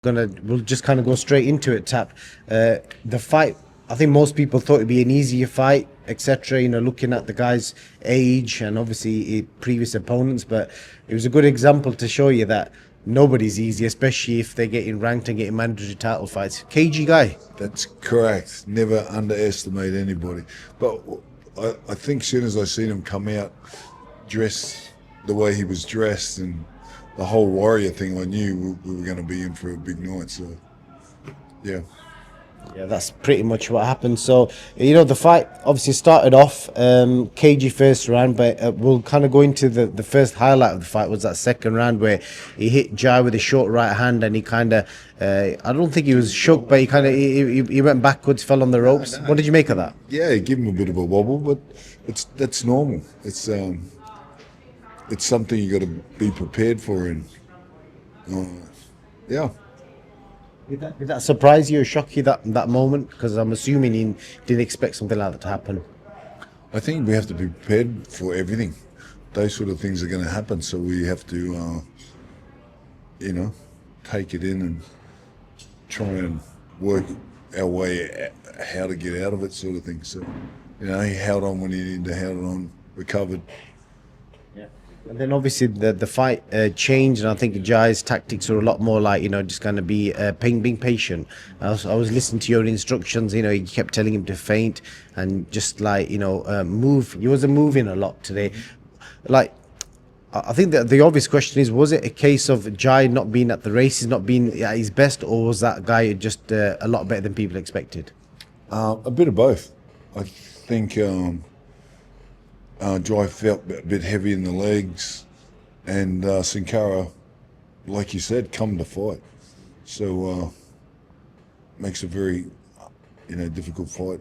We'll just kind of go straight into it. Tap the fight. I think most people thought it'd be an easier fight, etc. You know, looking at the guy's age and obviously previous opponents, but it was a good example to show you that nobody's easy, especially if they're getting ranked and getting mandatory title fights. Cagey guy. That's correct. Never underestimate anybody. But I think as soon as I seen him come out dressed the way he was dressed and the whole warrior thing, I knew we were going to be in for a big night. So, yeah. Yeah, that's pretty much what happened. So, you know, the fight obviously started off cagey first round, but we'll kind of go into the first highlight of the fight was that second round where he hit Jai with a short right hand and he kind of, I don't think he was shook, but he kind of, he went backwards, fell on the ropes. What did you make of that? Yeah, give him a bit of a wobble, but that's normal. It's something you got to be prepared for, and yeah. Did that surprise you or shock you that moment? Because I'm assuming you didn't expect something like that to happen. I think we have to be prepared for everything. Those sort of things are going to happen, so we have to, take it in and try and work our way how to get out of it, sort of thing. So, he held on when he needed to hold on, recovered. And then obviously the fight changed, and I think Jai's tactics were a lot more like, just going to be being patient. I was listening to your instructions. You kept telling him to feint and just like move. He wasn't moving a lot today. Like, I think that the obvious question is: was it a case of Jai not being at the races, not being at his best, or was that guy just a lot better than people expected? A bit of both. I think. Jai felt a bit heavy in the legs, and CINKARA, like you said, come to fight. So makes a very, difficult fight.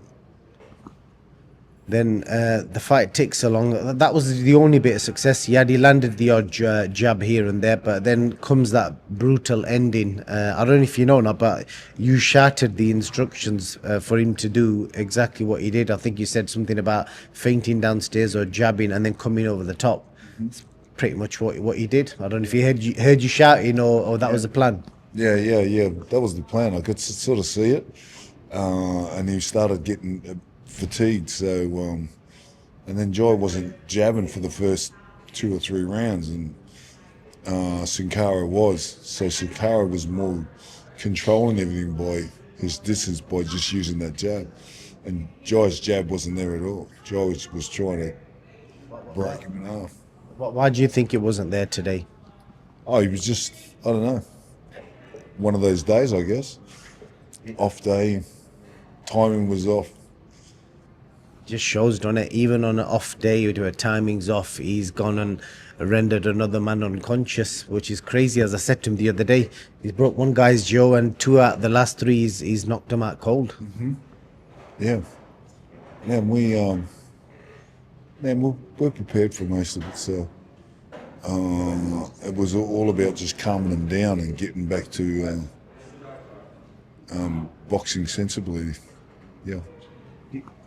Then the fight ticks along. That was the only bit of success he had. He landed the odd jab here and there, but then comes that brutal ending. I don't know if you know now, but you shattered the instructions for him to do exactly what he did. I think you said something about fainting downstairs or jabbing and then coming over the top. It's pretty much what he did. I don't know if he heard you shouting or that was the plan. Yeah. That was the plan. I could sort of see it, and he started getting fatigued. So, and then Jai wasn't jabbing for the first 2 or 3 rounds, and CINKARA was. So CINKARA was more controlling everything by his distance by just using that jab, and Jai's jab wasn't there at all. Jai was trying to break him in half. Why do you think it wasn't there today? Oh, he was just, I don't know, one of those days, I guess. Off day, timing was off. Just shows, doesn't it? Even on an off day, where timing's off, he's gone and rendered another man unconscious, which is crazy. As I said to him the other day, he's broke one guy's jaw and 2 out of the last 3 he's knocked him out cold. Mm-hmm. Yeah, we're prepared for most of it. So it was all about just calming them down and getting back to boxing sensibly. Yeah.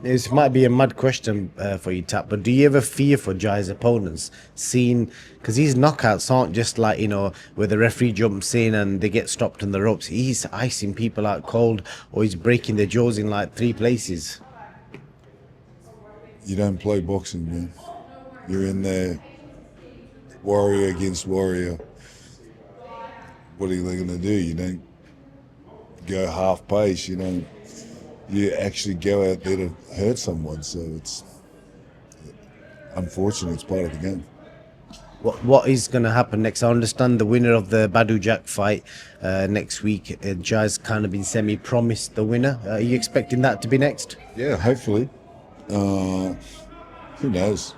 This might be a mad question for you, Tap, but do you ever fear for Jai's opponents? Because his knockouts aren't just like, where the referee jumps in and they get stopped on the ropes. He's icing people out cold, or he's breaking their jaws in like 3 places. You don't play boxing, man. You're in there, warrior against warrior. What are they going to do? You don't go half pace, you actually go out there to hurt someone. So it's unfortunate. It's part of the game. What is going to happen next? I understand the winner of the Badu Jack fight next week. Jai's kind of been semi-promised the winner. Are you expecting that to be next? Yeah, hopefully. Who knows?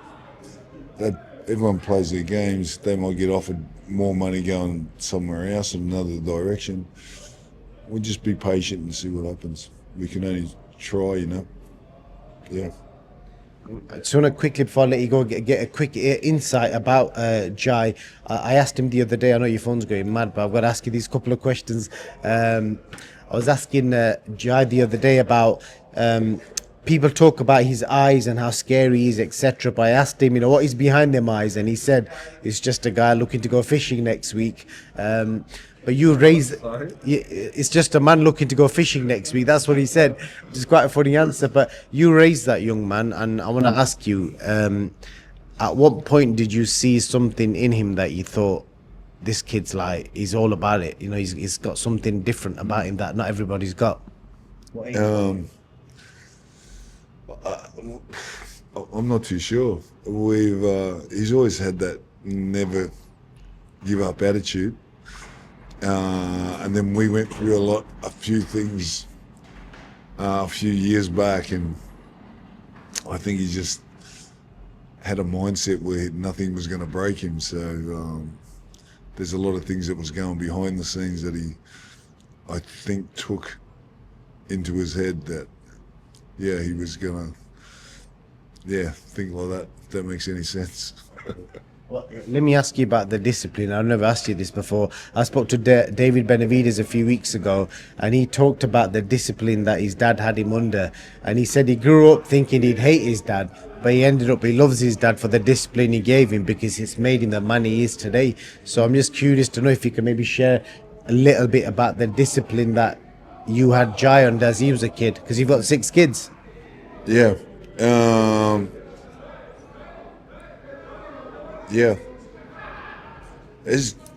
Everyone plays their games. They might get offered more money going somewhere else in another direction. We'll just be patient and see what happens. We can only try, Yeah. I just want to quickly, before I let you go, get a quick insight about Jai. I asked him the other day, I know your phone's going mad, but I've got to ask you these couple of questions. I was asking Jai the other day about people talk about his eyes and how scary he is, etc. But I asked him, what is behind them eyes, and he said it's just a guy looking to go fishing next week. But you raise, it's just a man looking to go fishing next week. That's what he said, which is quite a funny answer. But you raised that young man, and I want to ask you, at what point did you see something in him that you thought, this kid's like, he's all about it? He's got something different about him that not everybody's got. I'm not too sure. He's always had that never give up attitude. And then we went through a few things a few years back, and I think he just had a mindset where nothing was going to break him. So there's a lot of things that was going behind the scenes that I think, took into his head that, he was going to, think like that, if that makes any sense. Well, let me ask you about the discipline. I've never asked you this before. I spoke to David Benavides a few weeks ago, and he talked about the discipline that his dad had him under. And he said he grew up thinking he'd hate his dad, but he loves his dad for the discipline he gave him, because it's made him the man he is today. So I'm just curious to know if you can maybe share a little bit about the discipline that you had Jai under as he was a kid, because you've got 6 kids. Yeah. I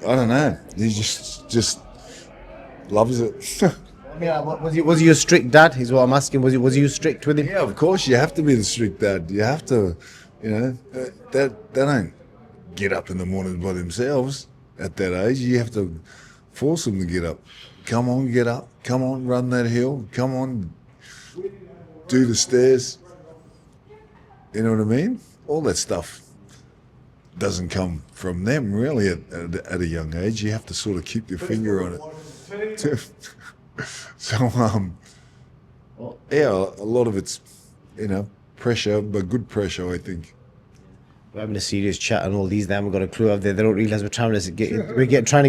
don't know. He just loves it. Was he a strict dad? Is what I'm asking. Was you strict with him? Yeah, of course. You have to be the strict dad. You have to, they don't get up in the morning by themselves at that age. You have to force them to get up. Come on, get up. Come on, run that hill. Come on, do the stairs. You know what I mean? All that stuff doesn't come from them really at a young age. You have to sort of keep your finger on it. So, a lot of it's, pressure, but good pressure, I think. We're having a serious chat and all these. They haven't got a clue of it. They don't realise we're trying to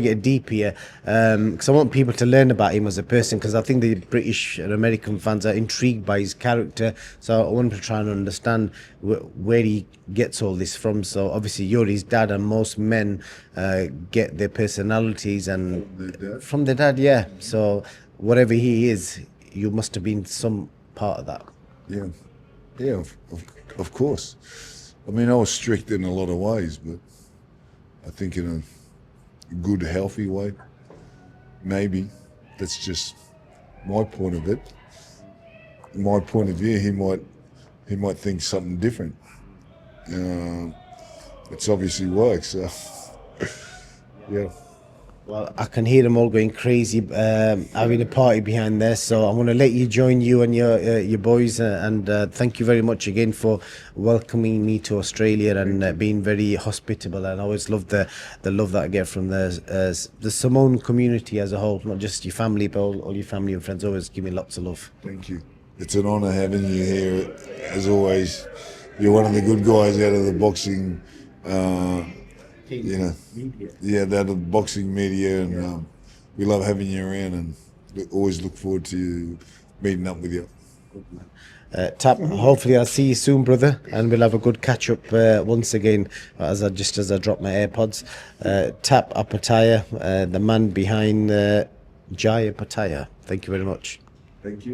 get deep here. Because I want people to learn about him as a person. Because I think the British and American fans are intrigued by his character. So I want to try and understand where he gets all this from. So obviously you're his dad, and most men get their personalities from their dad. Yeah. So whatever he is, you must have been some part of that. Yeah, of course. I mean, I was strict in a lot of ways, but I think in a good, healthy way. Maybe. That's just my point of it. My point of view, he might think something different. It's obviously works, so yeah. Well, I can hear them all going crazy, having a party behind there. So I'm going to let you join you and your boys, and thank you very much again for welcoming me to Australia and being very hospitable. And I always love the love that I get from the Samoan community as a whole, not just your family, but all your family and friends. Always give me lots of love. Thank you. It's an honour having you here, as always. You're one of the good guys out of the boxing. Out of the boxing media, and we love having you around, and we always look forward to meeting up with you. Tap, hopefully I'll see you soon, brother, and we'll have a good catch up once again as I drop my AirPods. Tap OPETAIA, the man behind Jai OPETAIA. Thank you very much. Thank you.